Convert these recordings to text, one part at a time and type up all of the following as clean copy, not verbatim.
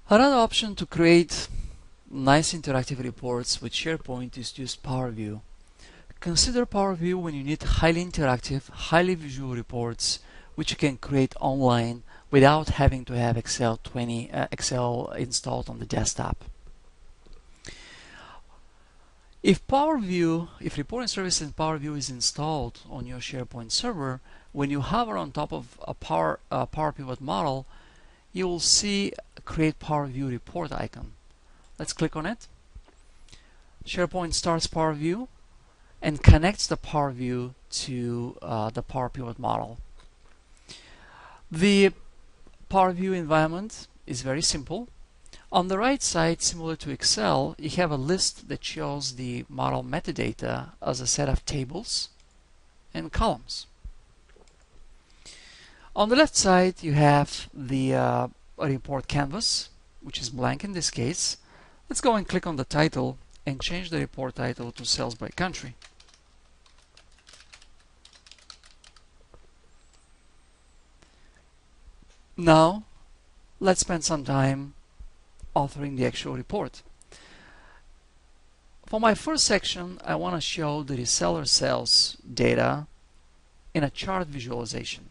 Another option to create nice interactive reports with SharePoint is to use Power View. Consider Power View when you need highly interactive, highly visual reports which you can create online without having to have Excel installed on the desktop. If reporting service in Power View is installed on your SharePoint server, when you hover on top of a Power Pivot model, you will see a Create Power View report icon. Let's click on it. SharePoint starts Power View and connects the Power View to the Power Pivot model. The Power View environment is very simple. On the right side, similar to Excel, you have a list that shows the model metadata as a set of tables and columns. On the left side, you have the report canvas, which is blank in this case. Let's go and click on the title and change the report title to Sales by Country. Now, let's spend some time authoring the actual report. For my first section, I want to show the reseller sales data in a chart visualization.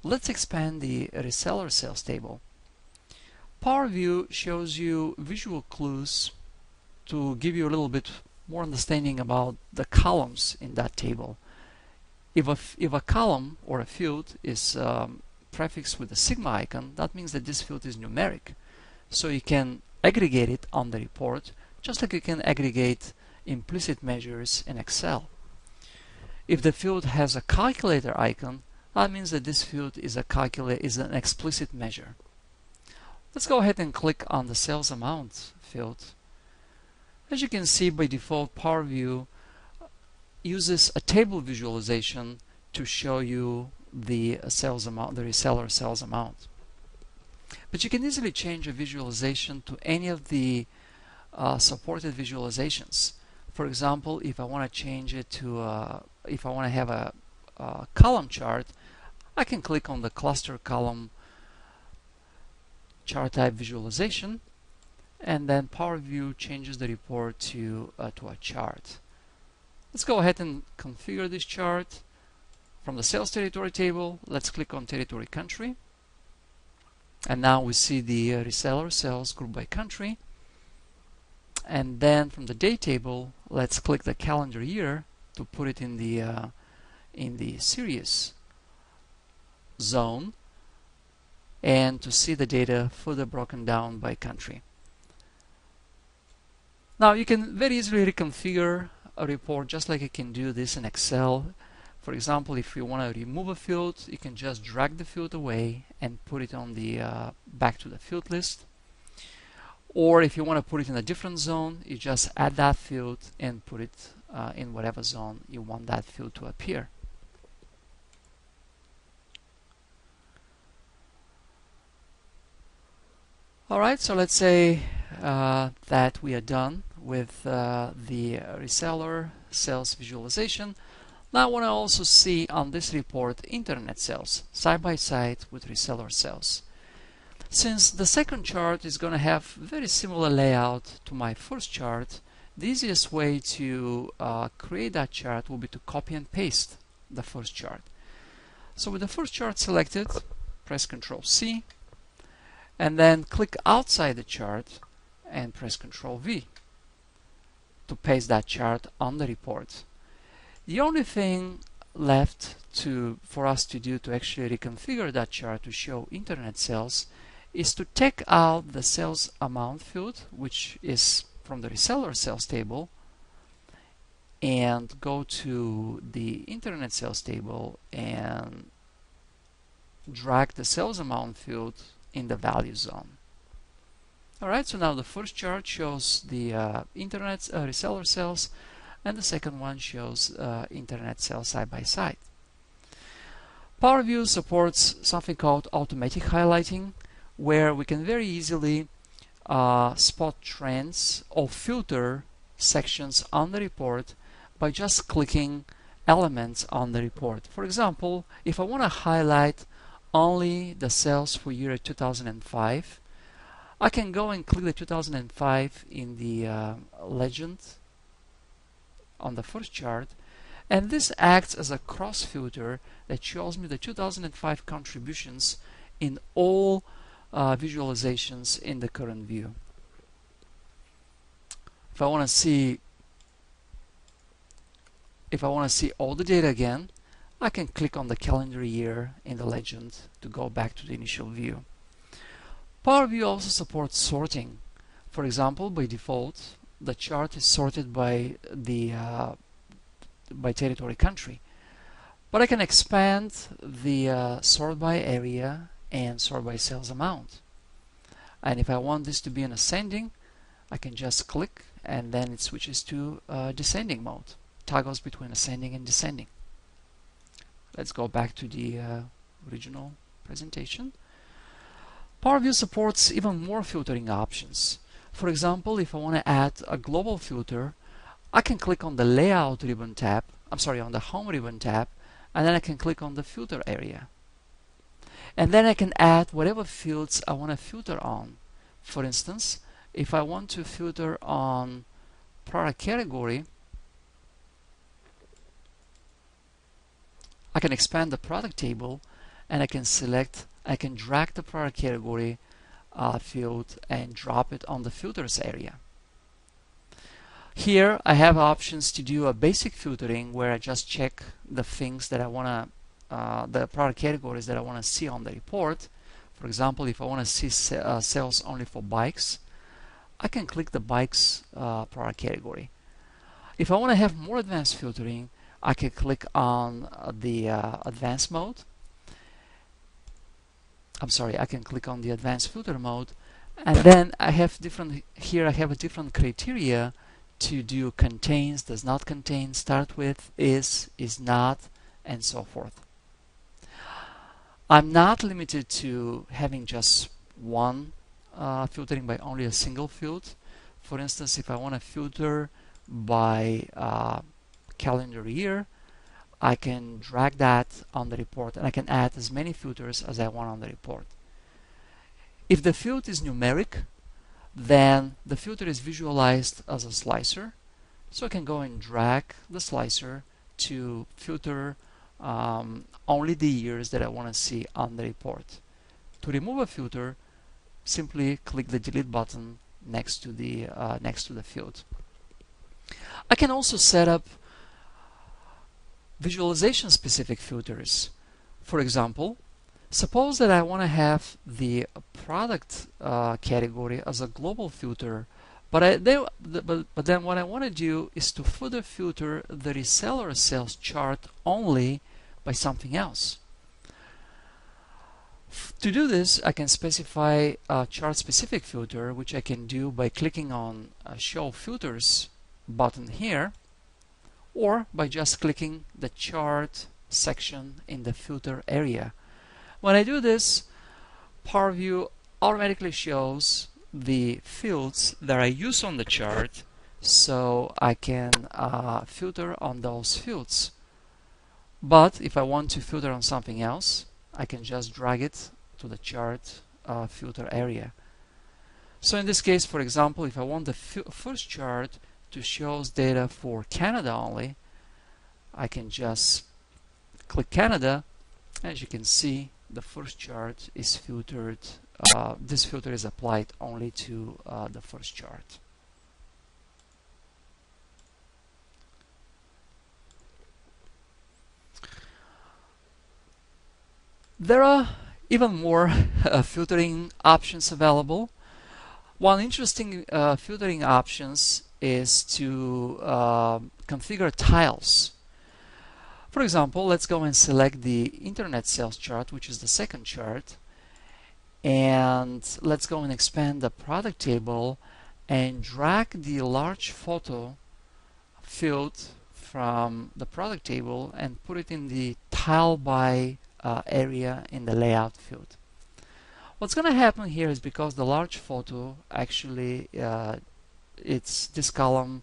Let's expand the reseller sales table. Power View shows you visual clues to give you a little bit more understanding about the columns in that table. If a column or a field is prefixed with a sigma icon, that means that this field is numeric. So you can aggregate it on the report, just like you can aggregate implicit measures in Excel. If the field has a calculator icon, that means that this field is an explicit measure. Let's go ahead and click on the sales amount field. As you can see, by default, Power View uses a table visualization to show you the sales amount, the reseller sales amount. But you can easily change a visualization to any of the supported visualizations. For example, if I want to change it to, if I want to have a column chart, I can click on the cluster column chart type visualization, and then Power View changes the report to a chart. Let's go ahead and configure this chart. From the sales territory table, let's click on territory country. And now we see the reseller sales group by country. And then from the date table, let's click the calendar year to put it in the series zone and to see the data further broken down by country. Now you can very easily reconfigure a report just like you can do this in Excel. For example, if you want to remove a field, you can just drag the field away and put it on the back to the field list. Or if you want to put it in a different zone, you just add that field and put it in whatever zone you want that field to appear. Alright, so let's say that we are done with the reseller sales visualization. Now I want to also see on this report internet sales side by side with reseller sales. Since the second chart is going to have very similar layout to my first chart, the easiest way to create that chart will be to copy and paste the first chart. So with the first chart selected, press Ctrl C, and then click outside the chart and press Ctrl V to paste that chart on the report. The only thing left for us to do to actually reconfigure that chart to show internet sales is to take out the sales amount field, which is from the reseller sales table, and go to the internet sales table and drag the sales amount field in the value zone. Alright, so now the first chart shows the internet reseller sales, and the second one shows internet sales side by side. Power View supports something called automatic highlighting, where we can very easily spot trends or filter sections on the report by just clicking elements on the report. For example, if I want to highlight only the sales for year 2005, I can go and click the 2005 in the legend on the first chart, and this acts as a cross filter that shows me the 2005 contributions in all visualizations in the current view. If I want to see all the data again, I can click on the calendar year in the legend to go back to the initial view. Power View also supports sorting. For example, by default, the chart is sorted by the by territory country, but I can expand the sort by area and sort by sales amount. And if I want this to be in ascending, I can just click and then it switches to descending mode, toggles between ascending and descending. Let's go back to the original presentation. Power View supports even more filtering options. For example, if I want to add a global filter, I can click on the Layout ribbon tab, on the Home ribbon tab, and then I can click on the Filter area. And then I can add whatever fields I want to filter on. For instance, if I want to filter on product category, I can expand the product table and I can drag the product category field and drop it on the filters area. Here I have options to do a basic filtering where I just check the things that I want to, the product categories that I want to see on the report. For example, if I want to see sales only for bikes, I can click the bikes product category. If I want to have more advanced filtering, I can click on the advanced mode. I can click on the advanced filter mode, and then I have a different criteria to do contains, does not contain, start with, is not, and so forth. I'm not limited to having just one filtering by only a single field. For instance, if I want to filter by calendar year, I can drag that on the report and I can add as many filters as I want on the report. If the field is numeric, then the filter is visualized as a slicer, so I can go and drag the slicer to filter only the years that I want to see on the report. To remove a filter, simply click the delete button next to the field. I can also set up visualization specific filters. For example, suppose that I want to have the product category as a global filter, but then what I want to do is to further filter the reseller sales chart only by something else. To do this, I can specify a chart specific filter, which I can do by clicking on Show Filters button here, or by just clicking the chart section in the filter area. When I do this, Power View automatically shows the fields that I use on the chart, so I can filter on those fields. But if I want to filter on something else, I can just drag it to the chart filter area. So in this case, for example, if I want the first chart to show data for Canada only, I can just click Canada. As you can see, the first chart is filtered. This filter is applied only to the first chart. There are even more filtering options available. One interesting filtering options is to configure tiles. For example, let's go and select the internet sales chart, which is the second chart, and let's go and expand the product table and drag the large photo field from the product table and put it in the tile by area in the layout field. What's going to happen here is, because the large photo actually this column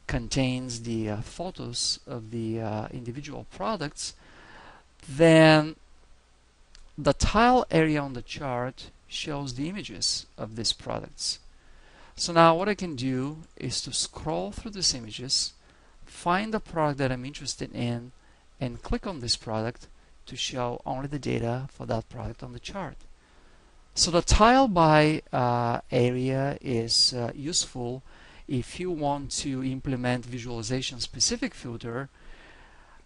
contains the photos of the individual products, then the tile area on the chart shows the images of these products. So now what I can do is to scroll through these images, find the product that I'm interested in, and click on this product to show only the data for that product on the chart. So the tile by area is useful if you want to implement visualization specific filter,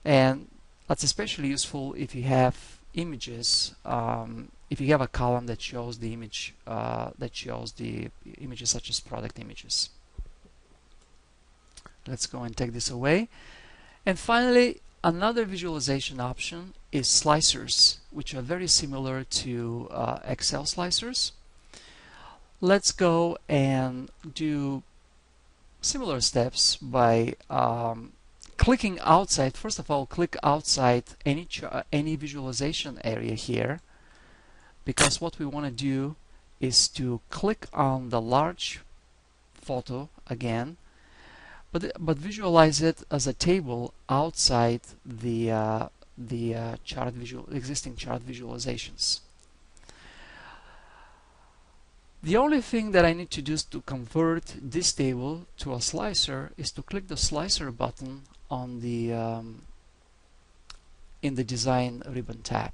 and that's especially useful if you have images, if you have a column that shows the image images such as product images. Let's go and take this away. And finally, another visualization option is slicers, which are very similar to Excel slicers. Let's go and do similar steps by clicking outside. First of all, click outside any visualization area here, because what we want to do is to click on the large photo again, but visualize it as a table outside the existing chart visualizations. The only thing that I need to do to convert this table to a slicer is to click the slicer button on the in the design ribbon tab.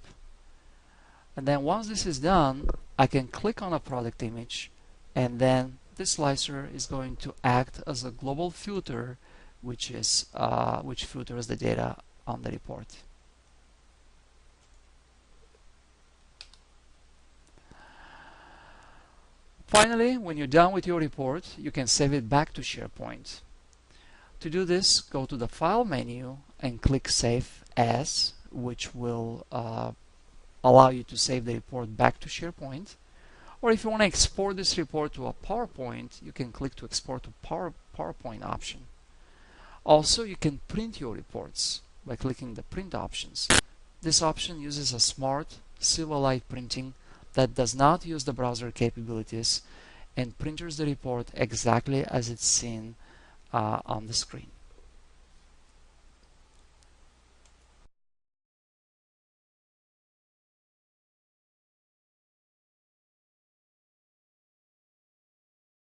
And then once this is done, I can click on a product image, and then this slicer is going to act as a global filter, which filters the data on the report. Finally, when you're done with your report, you can save it back to SharePoint. To do this, go to the File menu and click Save As, which will allow you to save the report back to SharePoint. Or if you want to export this report to a PowerPoint, you can click to Export to PowerPoint option. Also, you can print your reports by clicking the Print options. This option uses a smart Silverlight printing that does not use the browser capabilities and printers the report exactly as it's seen on the screen.